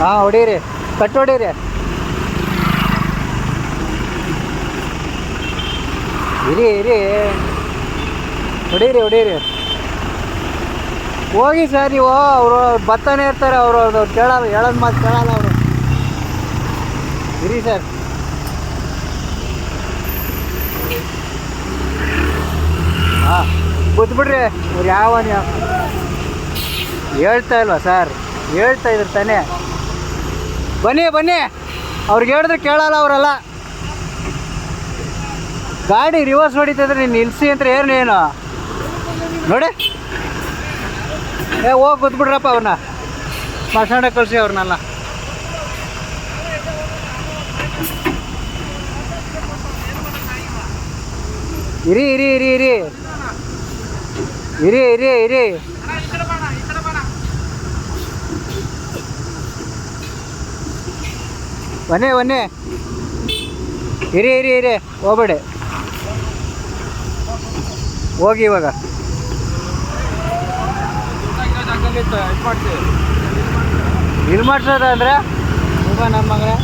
ಹಾಂ ಹೊಡೀರಿ, ಕಟ್ ಹೊಡೀರಿ. ಇರಿ ಹೊಡೀರಿ. ಹೋಗಿ ಸರ್ ನೀವು. ಅವರು ಬರ್ತಾನೆ ಇರ್ತಾರೆ, ಅವರು ಕೇಳಲ್ಲ, ಹೇಳೋದು ಮಾತು ಕೇಳಲ್ಲ ಅವರು. ಇರಿ ಸರ್. ಹಾಂ ಕೂತ್ಬಿಡ್ರಿ. ಅವ್ರು ಯಾವ ಹೇಳ್ತಾ ಇಲ್ವಾ ಸರ್? ಹೇಳ್ತಾ ಇದ್ರು ತಾನೇ. ಬನ್ನಿ. ಅವ್ರಿಗೆ ಹೇಳಿದ್ರೆ ಕೇಳಲ್ಲ ಅವರೆಲ್ಲ. ಗಾಡಿ ರಿವರ್ಸ್ ಹೊಡಿತಿದ್ರೆ ನೀನು ನಿಲ್ಲಿಸಿ ಅಂತ ಏನು ನೋಡಿ. ಹೋಗಿ ಕೂತ್ಬಿಡ್ರಪ್ಪ ಅವ್ರನ್ನ, ಸ್ಮಶಾನಕ್ಕೆ ಕಳಿಸಿ ಅವ್ರನ್ನೆಲ್ಲ. ಇರಿ. ಬನ್ನಿ. ಇರಿ ಹೋಗ್ಬೇಡಿ. ಹೋಗಿ ಇವಾಗ. ಇಲ್ಲಿ ಮಾಡ್ಸೋದ ಅಂದರೆ ನಮ್ಮ ಮಗನೇ.